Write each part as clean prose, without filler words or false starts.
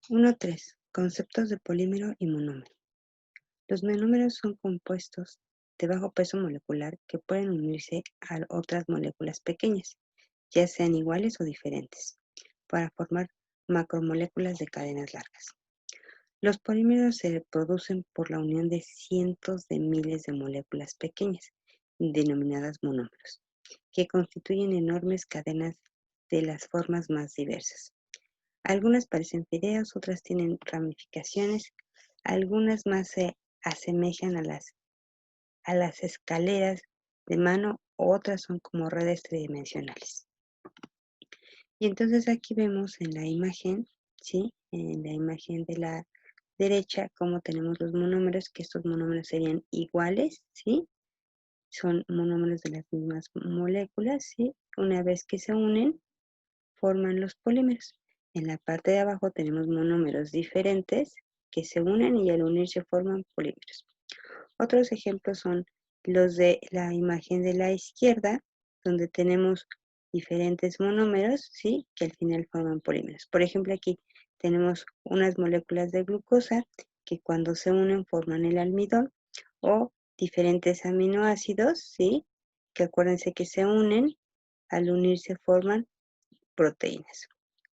1.3. Conceptos de polímero y monómero. Los monómeros son compuestos de bajo peso molecular que pueden unirse a otras moléculas pequeñas, ya sean iguales o diferentes, para formar macromoléculas de cadenas largas. Los polímeros se producen por la unión de cientos de miles de moléculas pequeñas, denominadas monómeros, que constituyen enormes cadenas de las formas más diversas. Algunas parecen fideos, otras tienen ramificaciones, algunas más se asemejan a las escaleras de mano, otras son como redes tridimensionales. Y entonces aquí vemos en la imagen, ¿sí? En la imagen de la derecha, cómo tenemos los monómeros, que estos monómeros serían iguales, ¿sí? Son monómeros de las mismas moléculas, ¿sí? Una vez que se unen, forman los polímeros. En la parte de abajo tenemos monómeros diferentes que se unen y al unirse forman polímeros. Otros ejemplos son los de la imagen de la izquierda, donde tenemos diferentes monómeros, ¿sí? Que al final forman polímeros. Por ejemplo, aquí tenemos unas moléculas de glucosa que cuando se unen forman el almidón, o diferentes aminoácidos, ¿sí? Que acuérdense que se unen, al unirse forman proteínas.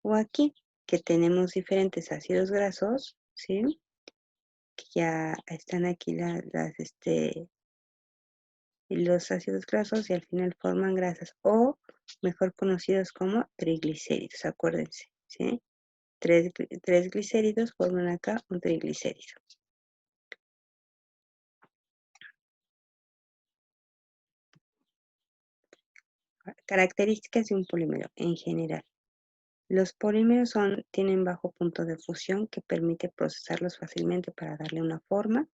O aquí que tenemos diferentes ácidos grasos, ¿sí? Que ya están aquí los ácidos grasos y al final forman grasas, o mejor conocidos como triglicéridos, acuérdense, ¿sí? Tres glicéridos forman acá un triglicérido. Características de un polímero en general. Los polímeros tienen bajo punto de fusión que permite procesarlos fácilmente para darle una forma.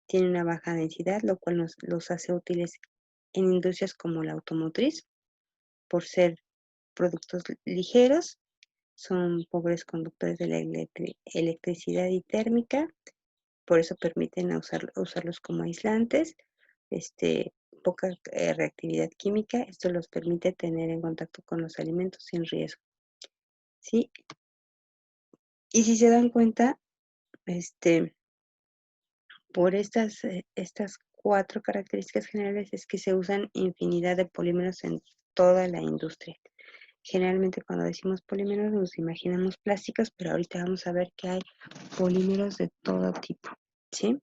Tienen una baja densidad, lo cual los hace útiles en industrias como la automotriz, por ser productos ligeros. Son pobres conductores de la electricidad y térmica, por eso permiten usarlos como aislantes. Poca reactividad química, esto los permite tener en contacto con los alimentos sin riesgo. ¿Sí? Y si se dan cuenta, por estas 4 características generales es que se usan infinidad de polímeros en toda la industria. Generalmente cuando decimos polímeros nos imaginamos plásticos, pero ahorita vamos a ver que hay polímeros de todo tipo, ¿sí?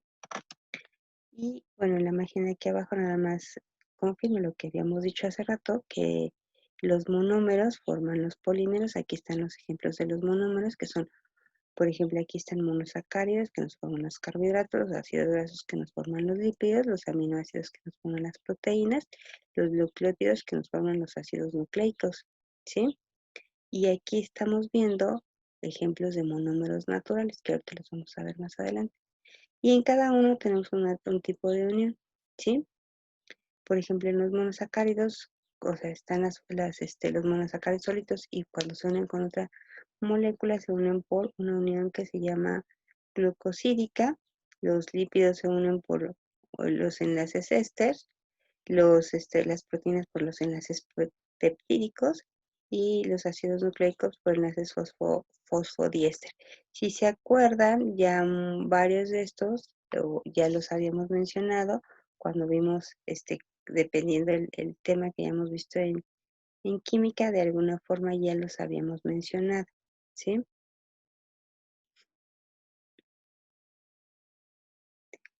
Y bueno, la imagen de aquí abajo nada más confirma lo que habíamos dicho hace rato, que los monómeros forman los polímeros. Aquí están los ejemplos de los monómeros, que son, por ejemplo, aquí están monosacáridos que nos forman los carbohidratos, los ácidos grasos que nos forman los lípidos, los aminoácidos que nos forman las proteínas, los nucleótidos que nos forman los ácidos nucleicos, ¿sí? Y aquí estamos viendo ejemplos de monómeros naturales, que ahorita los vamos a ver más adelante. Y en cada uno tenemos un tipo de unión, ¿sí? Por ejemplo, en los monosacáridos, o sea, están los monosacáridos solitos y cuando se unen con otra molécula se unen por una unión que se llama glucosídica. Los lípidos se unen por los enlaces éster, las proteínas por los enlaces peptídicos y los ácidos nucleicos por enlaces fosfodiéster. Si se acuerdan, ya varios de estos ya los habíamos mencionado cuando vimos, dependiendo el tema que hayamos visto en química, de alguna forma ya los habíamos mencionado, ¿sí?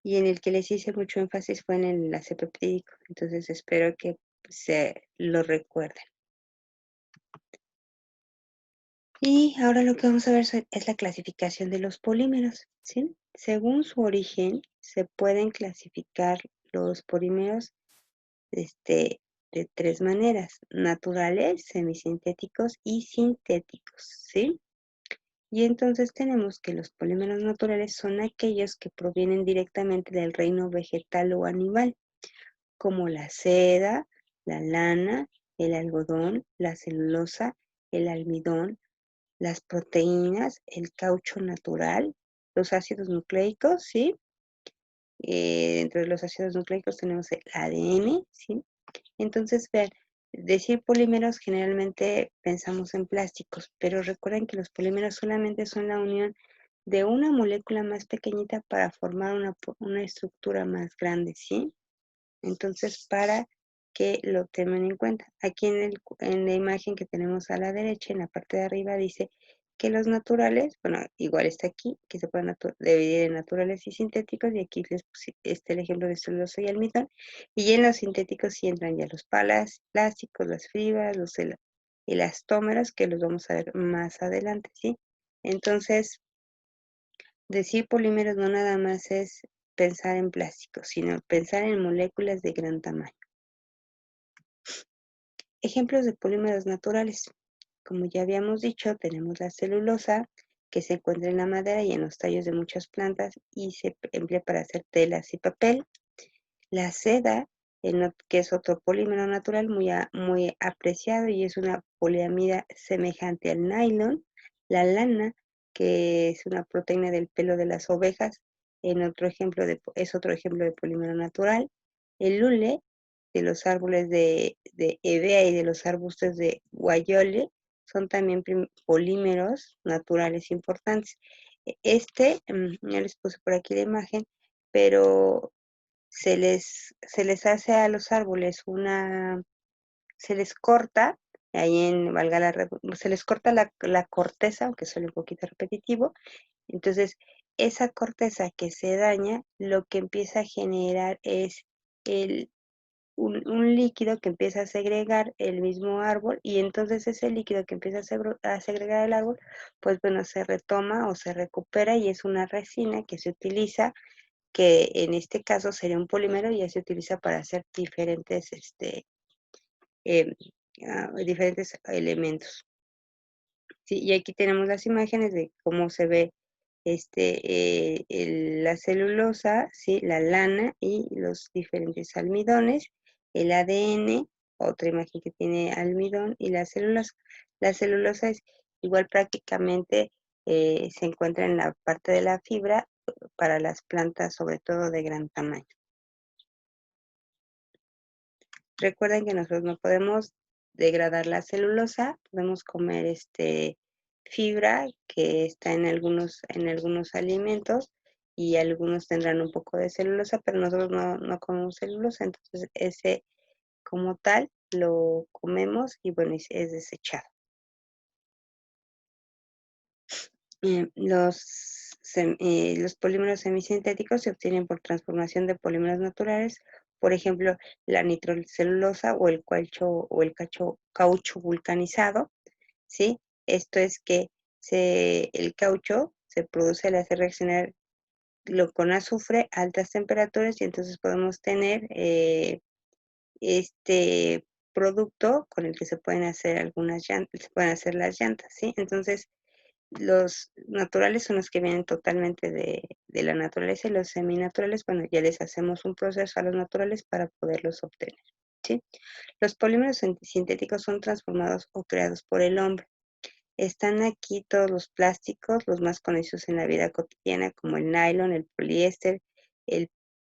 Y en el que les hice mucho énfasis fue en el enlace peptídico, entonces espero que se lo recuerden. Y ahora lo que vamos a ver es la clasificación de los polímeros, ¿sí? Según su origen, se pueden clasificar los polímeros de 3 maneras: naturales, semisintéticos y sintéticos, ¿sí? Y entonces tenemos que los polímeros naturales son aquellos que provienen directamente del reino vegetal o animal, como la seda, la lana, el algodón, la celulosa, el almidón, las proteínas, el caucho natural, los ácidos nucleicos, ¿sí? Dentro de los ácidos nucleicos tenemos el ADN, ¿sí? Entonces, vean, decir polímeros generalmente pensamos en plásticos, pero recuerden que los polímeros solamente son la unión de una molécula más pequeñita para formar una estructura más grande, ¿sí? Entonces, para que lo tengan en cuenta. Aquí en la imagen que tenemos a la derecha, en la parte de arriba, dice que los naturales, bueno, igual está aquí, que se pueden dividir en naturales y sintéticos, y aquí les puse el ejemplo de celulosa y almidón, y en los sintéticos sí entran ya los plásticos, las fibras, los elastómeros, que los vamos a ver más adelante, ¿sí? Entonces, decir polímeros no nada más es pensar en plásticos, sino pensar en moléculas de gran tamaño. Ejemplos de polímeros naturales. Como ya habíamos dicho, tenemos la celulosa, que se encuentra en la madera y en los tallos de muchas plantas y se emplea para hacer telas y papel. La seda, que es otro polímero natural muy apreciado y es una poliamida semejante al nylon. La lana, que es una proteína del pelo de las ovejas, es otro ejemplo de polímero natural. El hule, de los árboles de hevea y de los arbustos de guayole, son también polímeros naturales importantes. Ya les puse por aquí la imagen, pero se les hace a los árboles se les corta, se les corta la corteza, aunque suene un poquito repetitivo. Entonces, esa corteza que se daña, lo que empieza a generar es el, un líquido que empieza a segregar el mismo árbol, y entonces ese líquido que empieza a segregar el árbol, pues bueno, se retoma o se recupera y es una resina que se utiliza, que en este caso sería un polímero y ya se utiliza para hacer em, diferentes elementos. Sí, y aquí tenemos las imágenes de cómo se ve la celulosa, ¿sí? La lana y los diferentes almidones, el ADN, otra imagen que tiene almidón, y la celulosa. La celulosa es igual, prácticamente se encuentra en la parte de la fibra para las plantas, sobre todo de gran tamaño. Recuerden que nosotros no podemos degradar la celulosa, podemos comer fibra que está en algunos alimentos, y algunos tendrán un poco de celulosa, pero nosotros no comemos celulosa, entonces ese como tal lo comemos y bueno, es desechado. Los polímeros semisintéticos se obtienen por transformación de polímeros naturales, por ejemplo, la nitrocelulosa o caucho vulcanizado, ¿sí? Esto es que el caucho se produce al hacer reaccionar con azufre a altas temperaturas, y entonces podemos tener este producto con el que se pueden hacer se pueden hacer las llantas, ¿sí? Entonces, los naturales son los que vienen totalmente de la naturaleza, y los seminaturales, bueno, ya les hacemos un proceso a los naturales para poderlos obtener, ¿sí? Los polímeros sintéticos son transformados o creados por el hombre. Están aquí todos los plásticos, los más conocidos en la vida cotidiana, como el nylon, el poliéster, el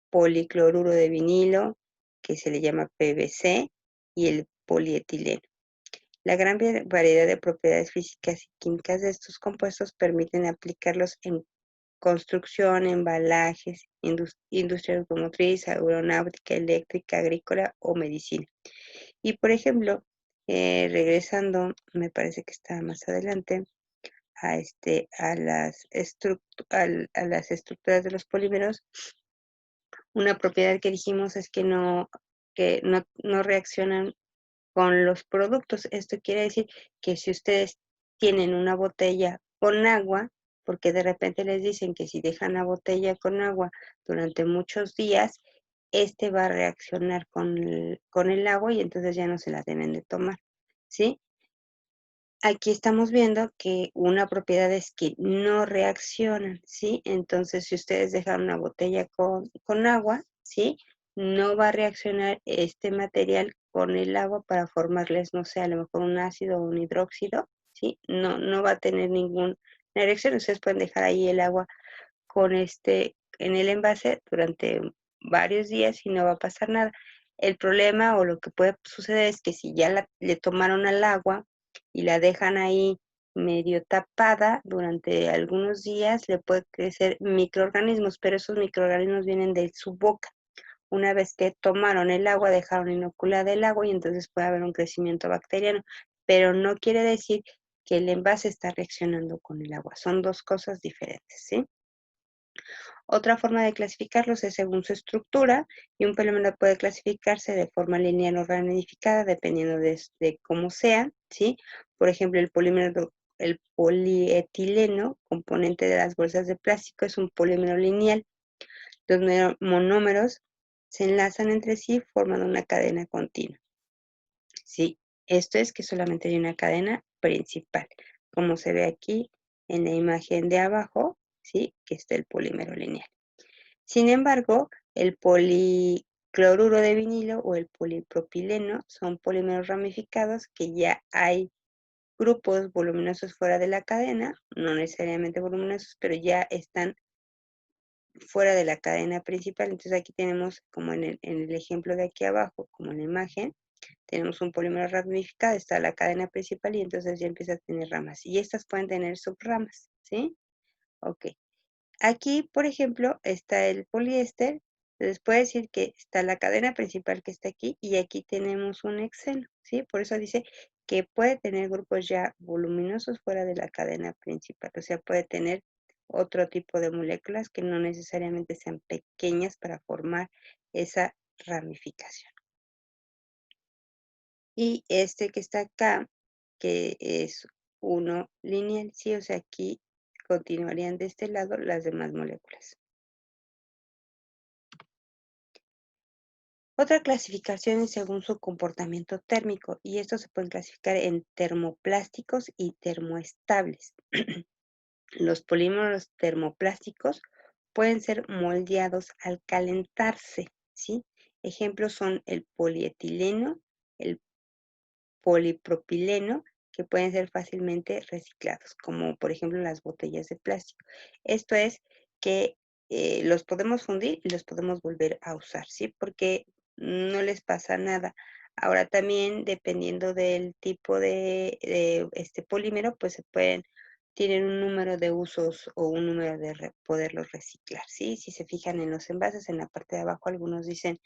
policloruro de vinilo, que se le llama PVC, y el polietileno. La gran variedad de propiedades físicas y químicas de estos compuestos permiten aplicarlos en construcción, embalajes, industria automotriz, aeronáutica, eléctrica, agrícola o medicina. Y por ejemplo, regresando, me parece que está más adelante, a las estructuras de los polímeros, una propiedad que dijimos es que no reaccionan con los productos. Esto quiere decir que si ustedes tienen una botella con agua, porque de repente les dicen que si dejan la botella con agua durante muchos días, va a reaccionar con el agua y entonces ya no se la deben de tomar, ¿sí? Aquí estamos viendo que una propiedad es que no reaccionan, ¿sí? Entonces, si ustedes dejan una botella con agua, ¿sí? No va a reaccionar este material con el agua para formarles, no sé, a lo mejor un ácido o un hidróxido, ¿sí? No va a tener ninguna reacción. Ustedes pueden dejar ahí el agua en el envase durante varios días y no va a pasar nada. El problema o lo que puede suceder es que si ya le tomaron al agua y la dejan ahí medio tapada durante algunos días, le puede crecer microorganismos, pero esos microorganismos vienen de su boca. Una vez que tomaron el agua, dejaron inoculada el agua y entonces puede haber un crecimiento bacteriano, pero no quiere decir que el envase está reaccionando con el agua. Son dos cosas diferentes, ¿sí? Otra forma de clasificarlos es según su estructura y un polímero puede clasificarse de forma lineal o ramificada dependiendo de cómo sea, ¿sí? Por ejemplo, el polietileno, componente de las bolsas de plástico, es un polímero lineal. Los monómeros se enlazan entre sí formando una cadena continua. Sí, esto es que solamente hay una cadena principal, como se ve aquí en la imagen de abajo, ¿sí? Que está el polímero lineal. Sin embargo, el policloruro de vinilo o el polipropileno son polímeros ramificados que ya hay grupos voluminosos fuera de la cadena, no necesariamente voluminosos, pero ya están fuera de la cadena principal. Entonces aquí tenemos, como en el ejemplo de aquí abajo, como en la imagen, tenemos un polímero ramificado, está la cadena principal y entonces ya empieza a tener ramas. Y estas pueden tener subramas, ¿sí? Ok. Aquí, por ejemplo, está el poliéster. Les puedo decir que está la cadena principal que está aquí y aquí tenemos un hexeno, ¿sí? Por eso dice que puede tener grupos ya voluminosos fuera de la cadena principal. O sea, puede tener otro tipo de moléculas que no necesariamente sean pequeñas para formar esa ramificación. Y este que está acá, que es uno lineal, sí, o sea, aquí continuarían de este lado las demás moléculas. Otra clasificación es según su comportamiento térmico, y estos se pueden clasificar en termoplásticos y termoestables. Los polímeros termoplásticos pueden ser moldeados al calentarse, ¿sí? Ejemplos son el polietileno, el polipropileno, que pueden ser fácilmente reciclados, como por ejemplo las botellas de plástico. Esto es que los podemos fundir y los podemos volver a usar, ¿sí? Porque no les pasa nada. Ahora también, dependiendo del tipo de este polímero, pues tienen un número de usos o un número de poderlos reciclar, ¿sí? Si se fijan en los envases, en la parte de abajo, algunos dicen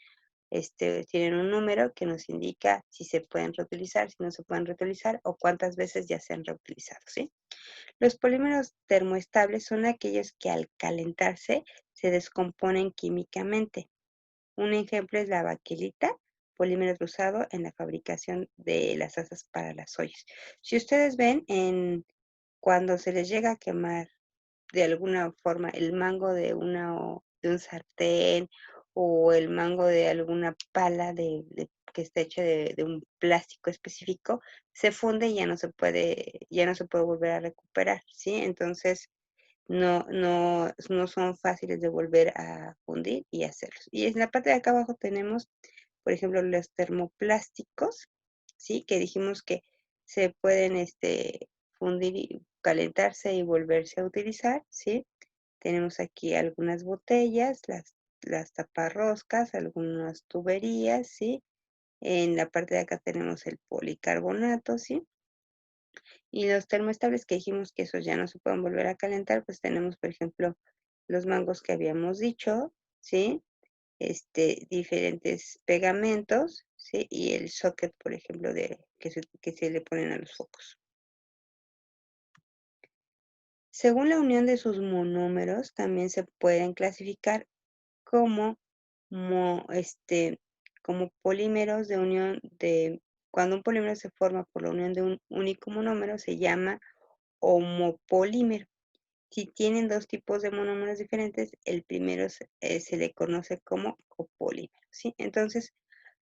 tienen un número que nos indica si se pueden reutilizar, si no se pueden reutilizar o cuántas veces ya se han reutilizado, ¿sí? Los polímeros termoestables son aquellos que al calentarse se descomponen químicamente. Un ejemplo es la baquelita, polímero usado en la fabricación de las asas para las ollas. Si ustedes ven, cuando se les llega a quemar de alguna forma el mango de un sartén o el mango de alguna pala que está hecha de un plástico específico, se funde y ya no se puede volver a recuperar, ¿sí? Entonces, no son fáciles de volver a fundir y hacerlos. Y en la parte de acá abajo tenemos, por ejemplo, los termoplásticos, ¿sí? Que dijimos que se pueden fundir y calentarse y volverse a utilizar, ¿sí? Tenemos aquí algunas botellas, las taparroscas, algunas tuberías, ¿sí? En la parte de acá tenemos el policarbonato, ¿sí? Y los termoestables que dijimos que esos ya no se pueden volver a calentar, pues tenemos, por ejemplo, los mangos que habíamos dicho, ¿sí? Diferentes pegamentos, ¿sí? Y el socket, por ejemplo, que se le ponen a los focos. Según la unión de sus monómeros, también se pueden clasificar como, mo- este, como polímeros de unión cuando un polímero se forma por la unión de un único monómero, se llama homopolímero. Si tienen dos tipos de monómeros diferentes, el primero se le conoce como copolímero, ¿sí? Entonces,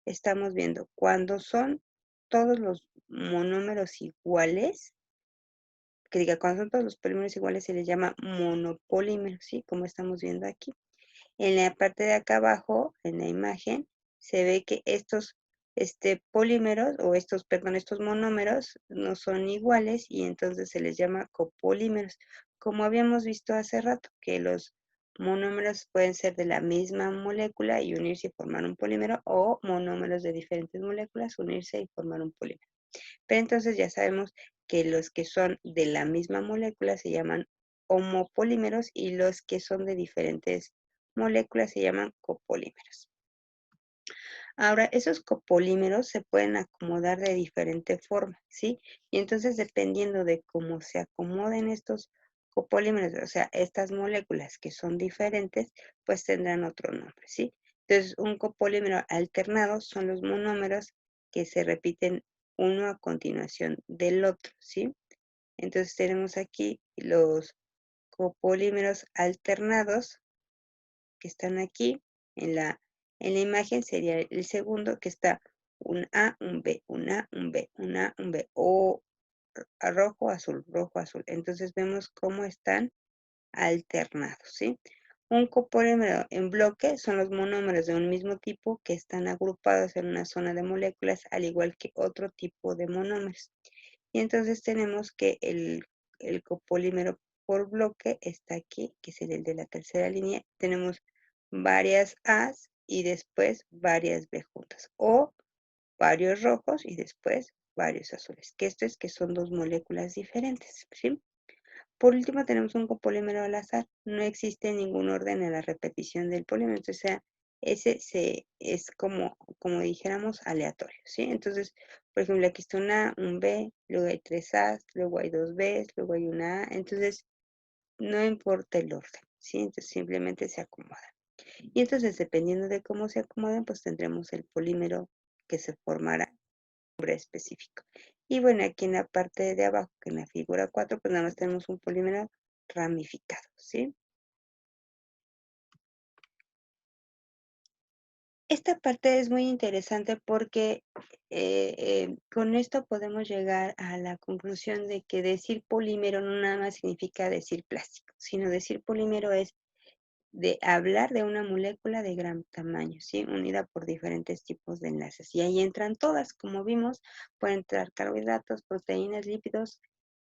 estamos viendo cuando son todos los monómeros iguales, cuando son todos los polímeros iguales se les llama monopolímero, ¿sí? Como estamos viendo aquí. En la parte de acá abajo, en la imagen, se ve que estos polímeros, estos monómeros no son iguales y entonces se les llama copolímeros. Como habíamos visto hace rato, que los monómeros pueden ser de la misma molécula y unirse y formar un polímero, o monómeros de diferentes moléculas unirse y formar un polímero. Pero entonces ya sabemos que los que son de la misma molécula se llaman homopolímeros y los que son de diferentes moléculas se llaman copolímeros. Ahora, esos copolímeros se pueden acomodar de diferente forma, ¿sí? Y entonces, dependiendo de cómo se acomoden estos copolímeros, o sea, estas moléculas que son diferentes, pues tendrán otro nombre, ¿sí? Entonces, un copolímero alternado son los monómeros que se repiten uno a continuación del otro, ¿sí? Entonces, tenemos aquí los copolímeros alternados que están aquí en la imagen sería el segundo que está un A, un B, un A, un B, un A, un B, o a rojo, azul, rojo, azul. Entonces vemos cómo están alternados, ¿sí? Un copolímero en bloque son los monómeros de un mismo tipo que están agrupados en una zona de moléculas, al igual que otro tipo de monómeros. Y entonces tenemos que el copolímero por bloque está aquí, que es el de la tercera línea. Tenemos varias A's y después varias B juntas, o varios rojos y después varios azules, que esto es que son dos moléculas diferentes, ¿sí? Por último, tenemos un copolímero al azar. No existe ningún orden en la repetición del polímero, o sea, es como dijéramos aleatorio, ¿sí? Entonces, por ejemplo, aquí está un A, un B, luego hay tres A's, luego hay dos B's, luego hay una A, entonces no importa el orden, ¿sí? Entonces simplemente se acomodan. Y entonces, dependiendo de cómo se acomoden, pues tendremos el polímero que se formará específico. Y bueno, aquí en la parte de abajo, que en la figura 4 pues nada más tenemos un polímero ramificado, ¿sí? Esta parte es muy interesante porque con esto podemos llegar a la conclusión de que decir polímero no nada más significa decir plástico, sino decir polímero es de hablar de una molécula de gran tamaño, ¿sí? Unida por diferentes tipos de enlaces. Y ahí entran todas, como vimos, pueden entrar carbohidratos, proteínas, lípidos,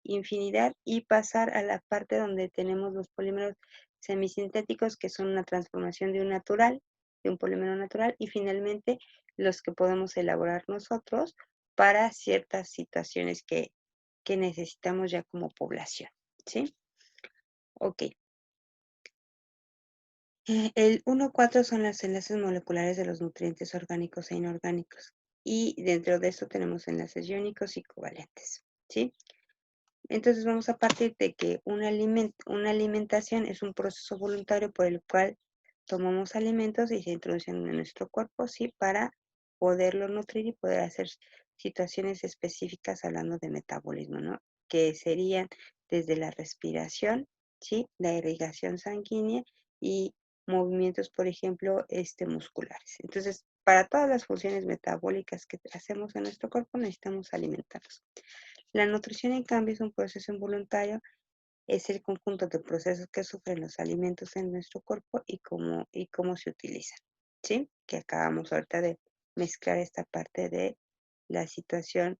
infinidad, y pasar a la parte donde tenemos los polímeros semisintéticos, que son una transformación de un natural, de un polímero natural, y finalmente los que podemos elaborar nosotros para ciertas situaciones que necesitamos ya como población, ¿sí? Ok. El 1,4 son los enlaces moleculares de los nutrientes orgánicos e inorgánicos. Y dentro de esto tenemos enlaces iónicos y covalentes, ¿sí? Entonces vamos a partir de que una alimentación es un proceso voluntario por el cual tomamos alimentos y se introducen en nuestro cuerpo, ¿sí? Para poderlo nutrir y poder hacer situaciones específicas hablando de metabolismo, ¿no? Que serían desde la respiración, ¿sí? La irrigación sanguínea y movimientos, por ejemplo, musculares. Entonces, para todas las funciones metabólicas que hacemos en nuestro cuerpo necesitamos alimentarnos. La nutrición, en cambio, es un proceso involuntario, es el conjunto de procesos que sufren los alimentos en nuestro cuerpo y cómo se utilizan, ¿sí? Que acabamos ahorita de mezclar esta parte de la situación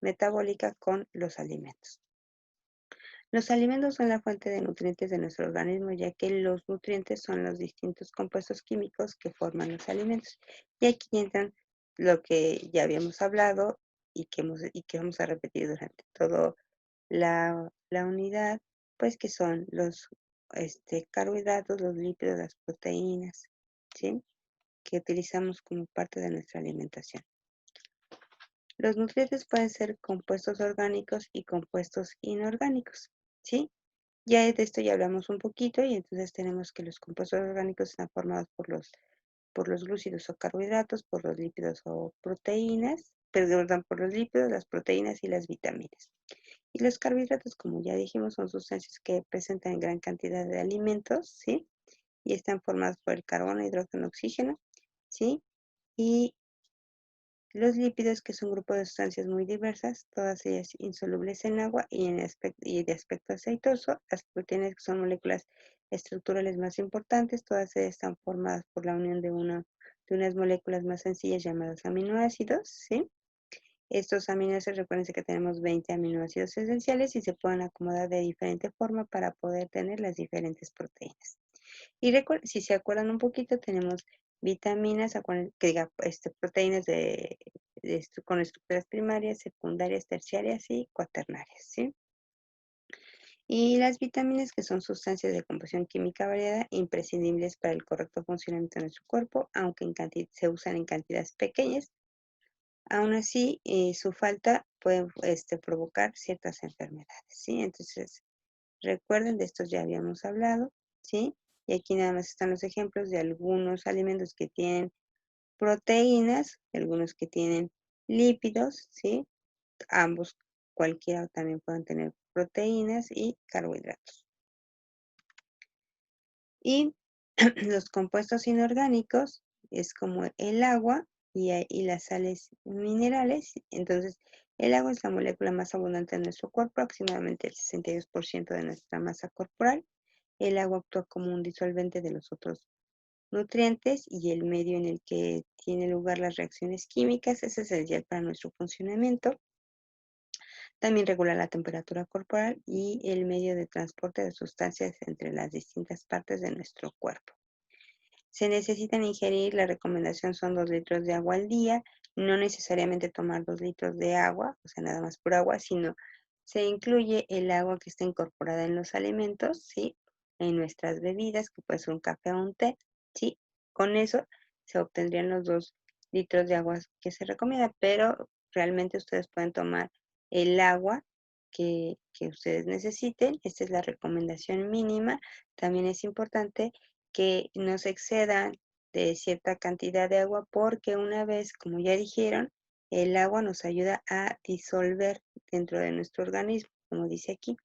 metabólica con los alimentos. Los alimentos son la fuente de nutrientes de nuestro organismo, ya que los nutrientes son los distintos compuestos químicos que forman los alimentos. Y aquí entran lo que ya habíamos hablado y que vamos a repetir durante toda la unidad, pues que son los carbohidratos, los lípidos, las proteínas, ¿sí? Que utilizamos como parte de nuestra alimentación. Los nutrientes pueden ser compuestos orgánicos y compuestos inorgánicos, ¿sí? Ya de esto ya hablamos un poquito y entonces tenemos que los compuestos orgánicos están formados por los glúcidos o carbohidratos, por los lípidos o proteínas, perdón, por los lípidos, las proteínas y las vitaminas. Y los carbohidratos, como ya dijimos, son sustancias que presentan gran cantidad de alimentos, ¿sí? Y están formadas por el carbono, hidrógeno, oxígeno, ¿sí? Y los lípidos, que son un grupo de sustancias muy diversas, todas ellas insolubles en agua y de aspecto aceitoso. Las proteínas, que son moléculas estructurales más importantes, todas ellas están formadas por la unión de unas moléculas más sencillas llamadas aminoácidos, ¿sí? Estos aminoácidos, recuerden que tenemos 20 aminoácidos esenciales y se pueden acomodar de diferente forma para poder tener las diferentes proteínas. Y si se acuerdan un poquito, tenemos vitaminas, que diga, proteínas con estructuras primarias, secundarias, terciarias y cuaternarias, ¿sí? Y las vitaminas, que son sustancias de composición química variada, imprescindibles para el correcto funcionamiento de nuestro cuerpo, aunque se usan en cantidades pequeñas. Aún así, su falta puede provocar ciertas enfermedades, ¿sí? Entonces, recuerden, de estos ya habíamos hablado, ¿sí? Y aquí nada más están los ejemplos de algunos alimentos que tienen proteínas, algunos que tienen lípidos, ¿sí? Ambos, cualquiera también pueden tener proteínas y carbohidratos. Y los compuestos inorgánicos es como el agua y las sales minerales. Entonces, el agua es la molécula más abundante en nuestro cuerpo, aproximadamente el 62% de nuestra masa corporal. El agua actúa como un disolvente de los otros nutrientes y el medio en el que tienen lugar las reacciones químicas es esencial para nuestro funcionamiento. También regula la temperatura corporal y el medio de transporte de sustancias entre las distintas partes de nuestro cuerpo. Se necesitan ingerir, la recomendación son 2 litros de agua al día, no necesariamente tomar 2 litros de agua, o sea, nada más por agua, sino se incluye el agua que está incorporada en los alimentos, ¿sí? En nuestras bebidas, que puede ser un café o un té, ¿sí? Con eso se obtendrían los 2 litros de agua que se recomienda, pero realmente ustedes pueden tomar el agua que ustedes necesiten. Esta es la recomendación mínima. También es importante que no se excedan de cierta cantidad de agua porque una vez, como ya dijeron, el agua nos ayuda a disolver dentro de nuestro organismo, como dice aquí.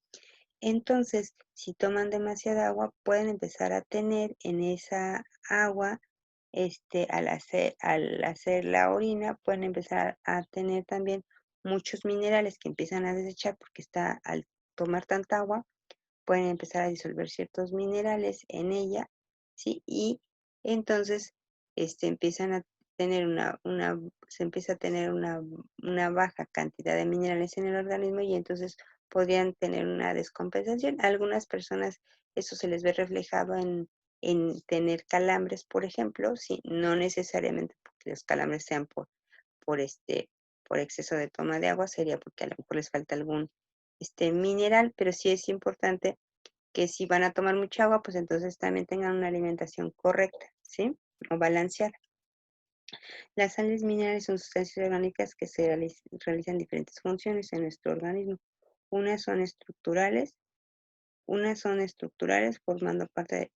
Entonces, si toman demasiada agua, pueden empezar a tener en esa agua, al hacer la orina, pueden empezar a tener también muchos minerales que empiezan a desechar porque al tomar tanta agua, pueden empezar a disolver ciertos minerales en ella, ¿sí? Y entonces empiezan a tener se empieza a tener una baja cantidad de minerales en el organismo y entonces podrían tener una descompensación. A algunas personas eso se les ve reflejado en tener calambres, por ejemplo, ¿sí? No necesariamente porque los calambres sean por este, por exceso de toma de agua, sería porque a lo mejor les falta algún mineral, pero sí es importante que si van a tomar mucha agua, pues entonces también tengan una alimentación correcta, ¿sí? O balanceada. Las sales minerales son sustancias orgánicas que realizan diferentes funciones en nuestro organismo. Unas son estructurales, unas son estructurales formando parte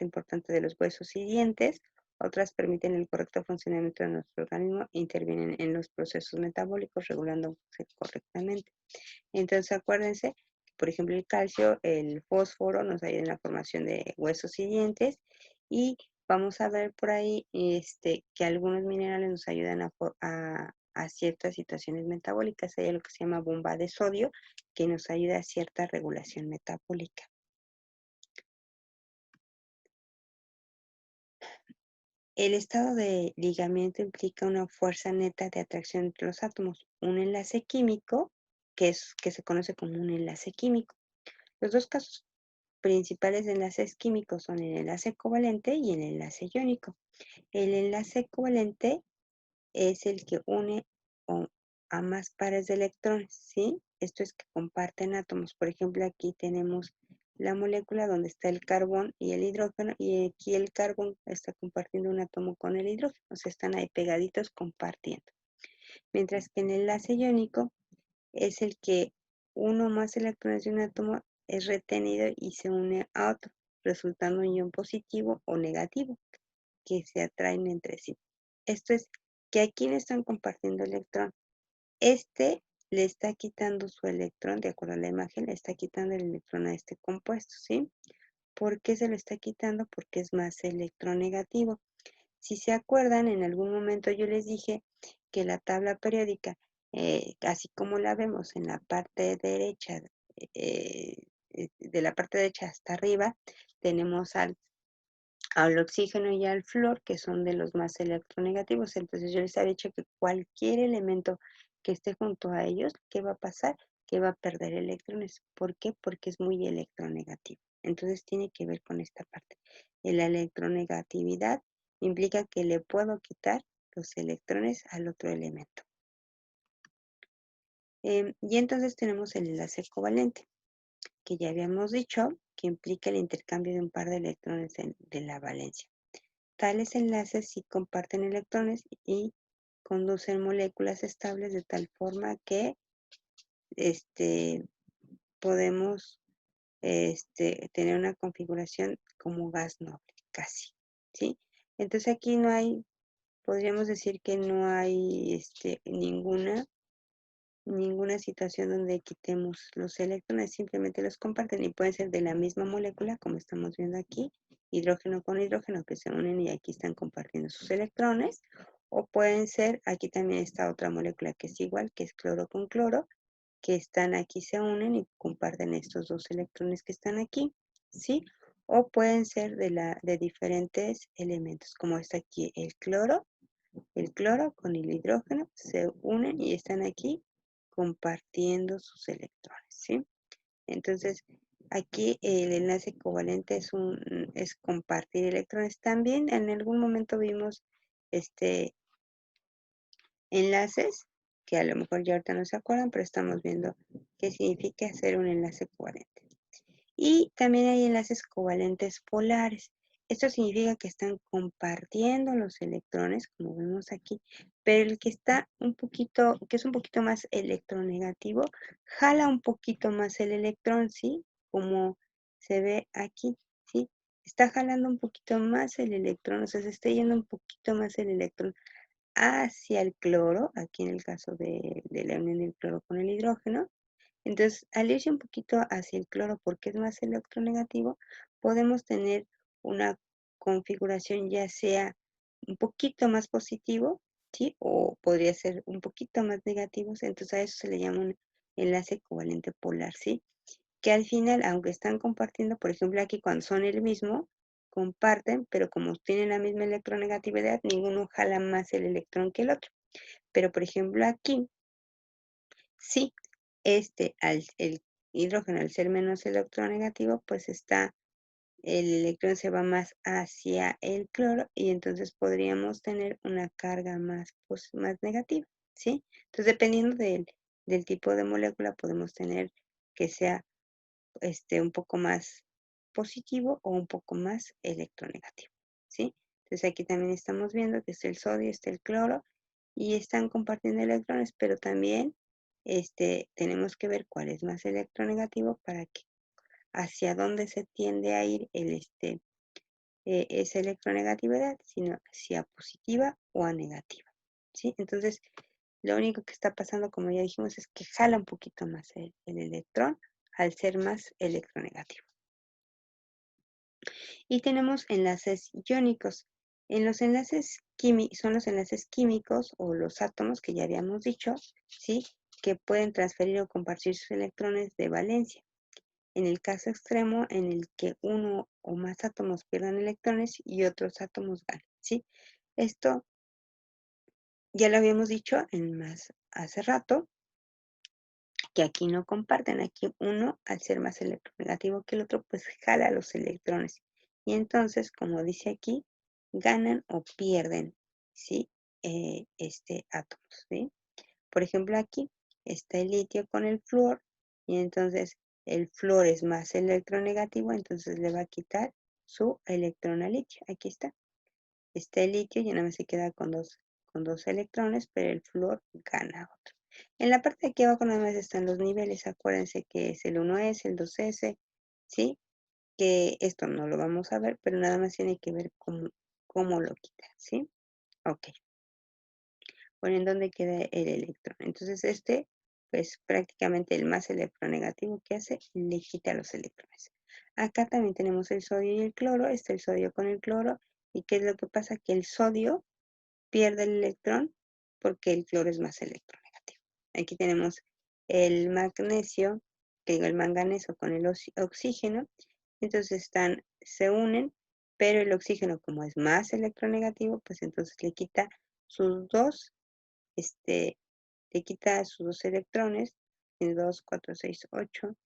importante de los huesos y dientes. Otras permiten el correcto funcionamiento de nuestro organismo e intervienen en los procesos metabólicos regulándose correctamente. Entonces acuérdense, por ejemplo, el calcio, el fósforo nos ayuda en la formación de huesos y dientes y vamos a ver por ahí que algunos minerales nos ayudan a ciertas situaciones metabólicas. Hay lo que se llama bomba de sodio que nos ayuda a cierta regulación metabólica. El estado de ligamiento implica una fuerza neta de atracción entre los átomos, un enlace químico que se conoce como un enlace químico. Los dos casos principales enlaces químicos son el enlace covalente y el enlace iónico. El enlace covalente es el que une a más pares de electrones, ¿sí? Esto es que comparten átomos. Por ejemplo, aquí tenemos la molécula donde está el carbón y el hidrógeno, y aquí el carbón está compartiendo un átomo con el hidrógeno, o sea, están ahí pegaditos compartiendo. Mientras que en el enlace iónico es el que uno o más electrones de un átomo es retenido y se une a otro, resultando un ion positivo o negativo que se atraen entre sí. Esto es que aquí no están compartiendo electrón. Le está quitando su electrón, de acuerdo a la imagen, le está quitando el electrón a este compuesto, ¿sí? ¿Por qué se lo está quitando? Porque es más electronegativo. Si se acuerdan, en algún momento yo les dije que la tabla periódica, así como la vemos en la parte derecha, de la parte derecha hasta arriba, tenemos al oxígeno y al flúor, que son de los más electronegativos. Entonces yo les había dicho que cualquier elemento que esté junto a ellos, ¿qué va a pasar? Que va a perder electrones. ¿Por qué? Porque es muy electronegativo. Entonces tiene que ver con esta parte. La electronegatividad implica que le puedo quitar los electrones al otro elemento. Y entonces tenemos el enlace covalente, que ya habíamos dicho que implica el intercambio de un par de electrones de la valencia. Tales enlaces sí comparten electrones y conducen moléculas estables de tal forma que podemos tener una configuración como gas noble, casi, ¿sí? Entonces aquí no hay, podríamos decir que no hay ninguna situación donde quitemos los electrones, simplemente los comparten y pueden ser de la misma molécula, como estamos viendo aquí, hidrógeno con hidrógeno que se unen y aquí están compartiendo sus electrones, o pueden ser, aquí también está otra molécula que es igual, que es cloro con cloro, que están aquí, se unen y comparten estos dos electrones que están aquí, ¿sí? O pueden ser de diferentes elementos, como está aquí el cloro con el hidrógeno se unen y están aquí compartiendo sus electrones, ¿sí? Entonces, aquí el enlace covalente es compartir electrones. También en algún momento vimos este enlaces que a lo mejor ya ahorita no se acuerdan, pero estamos viendo qué significa hacer un enlace covalente. Y también hay enlaces covalentes polares. Esto significa que están compartiendo los electrones, como vemos aquí, pero el que está un poquito, que es un poquito más electronegativo, jala un poquito más el electrón, ¿sí? Como se ve aquí, ¿sí? Está jalando un poquito más el electrón, o sea, se está yendo un poquito más el electrón hacia el cloro, aquí en el caso de la unión del cloro con el hidrógeno. Entonces, al irse un poquito hacia el cloro porque es más electronegativo, podemos tener una configuración ya sea un poquito más positivo, ¿sí? O podría ser un poquito más negativos. Entonces, a eso se le llama un enlace covalente polar, ¿sí? Que al final, aunque están compartiendo, por ejemplo, aquí cuando son el mismo, comparten, pero como tienen la misma electronegatividad, ninguno jala más el electrón que el otro. Pero, por ejemplo, aquí sí, el hidrógeno al ser menos electronegativo, pues el electrón se va más hacia el cloro y entonces podríamos tener una carga más negativa, ¿sí? Entonces, dependiendo del tipo de molécula, podemos tener que sea un poco más positivo o un poco más electronegativo, ¿sí? Entonces aquí también estamos viendo que está el sodio, está el cloro y están compartiendo electrones, pero también tenemos que ver cuál es más electronegativo para que hacia dónde se tiende a ir esa electronegatividad, sino si a positiva o a negativa, ¿sí? Entonces, lo único que está pasando, como ya dijimos, es que jala un poquito más el electrón al ser más electronegativo. Y tenemos enlaces iónicos. En los enlaces son los enlaces químicos o los átomos que ya habíamos dicho, ¿sí? Que pueden transferir o compartir sus electrones de valencia. En el caso extremo en el que uno o más átomos pierdan electrones y otros átomos ganan, ¿sí? Esto ya lo habíamos dicho hace rato, que aquí no comparten. Aquí uno, al ser más electronegativo que el otro, pues jala los electrones. Y entonces, como dice aquí, ganan o pierden, ¿sí? Átomos, ¿sí? Por ejemplo, aquí está el litio con el flúor y entonces el flúor es más electronegativo, entonces le va a quitar su electrón al litio. Aquí está. Está el litio y nada más se queda con dos electrones, pero el flúor gana otro. En la parte de aquí abajo nada más están los niveles. Acuérdense que es el 1S, el 2S, ¿sí? Que esto no lo vamos a ver, pero nada más tiene que ver cómo lo quita, ¿sí? Ok. Bueno, ¿en dónde queda el electrón? Entonces pues prácticamente el más electronegativo que hace, le quita los electrones. Acá también tenemos el sodio y el cloro. Está el sodio con el cloro. ¿Y qué es lo que pasa? Que el sodio pierde el electrón porque el cloro es más electronegativo. Aquí tenemos el magnesio, que digo el manganeso con el oxígeno, entonces se unen, pero el oxígeno como es más electronegativo, pues entonces sus dos, este, le quita sus dos electrones, tiene 2, 4, 6, 8,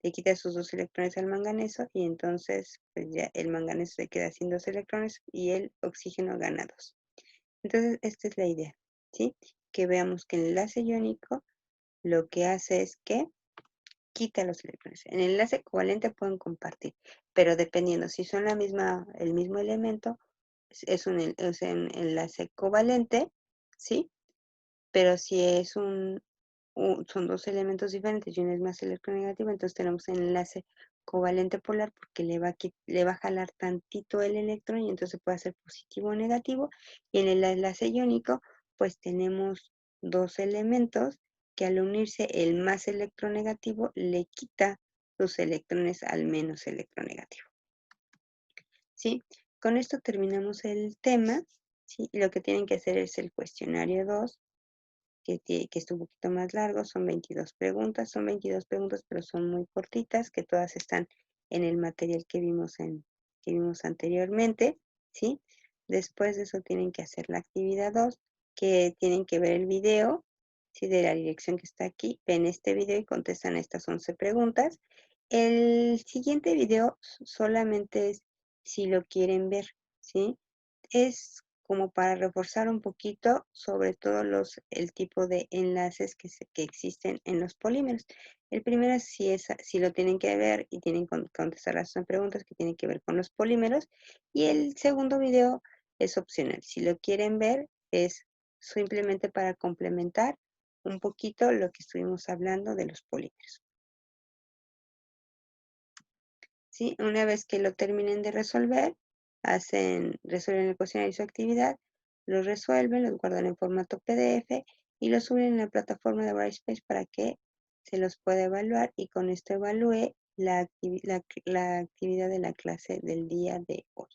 le quita sus dos electrones al manganeso y entonces pues ya el manganeso se queda sin dos electrones y el oxígeno gana dos. Entonces, esta es la idea, ¿sí? Que veamos que el enlace iónico lo que hace es que quita los electrones. En el enlace covalente pueden compartir, pero dependiendo si son el mismo elemento, es un enlace covalente, ¿sí? Pero si son dos elementos diferentes y uno es más electronegativo, entonces tenemos el enlace covalente polar porque le va a jalar tantito el electrón y entonces puede ser positivo o negativo. Y en el enlace iónico, pues tenemos dos elementos que al unirse el más electronegativo le quita los electrones al menos electronegativo. ¿Sí? Con esto terminamos el tema. ¿Sí? Y lo que tienen que hacer es el cuestionario 2 que es un poquito más largo, son 22 preguntas, pero son muy cortitas, que todas están en el material que vimos anteriormente, ¿sí? Después de eso tienen que hacer la actividad 2, que tienen que ver el video, ¿sí? De la dirección que está aquí, ven este video y contestan estas 11 preguntas. El siguiente video solamente es si lo quieren ver, ¿sí? Es como para reforzar un poquito sobre todo el tipo de enlaces que existen en los polímeros. El primero es si lo tienen que ver y tienen que contestar las preguntas que tienen que ver con los polímeros. Y el segundo video es opcional. Si lo quieren ver, es simplemente para complementar un poquito lo que estuvimos hablando de los polímeros. ¿Sí? Una vez que lo terminen de resolver, resuelven el cuestionario y su actividad, lo resuelven, los guardan en formato PDF y lo suben en la plataforma de Brightspace para que se los pueda evaluar y con esto evalúe la actividad de la clase del día de hoy.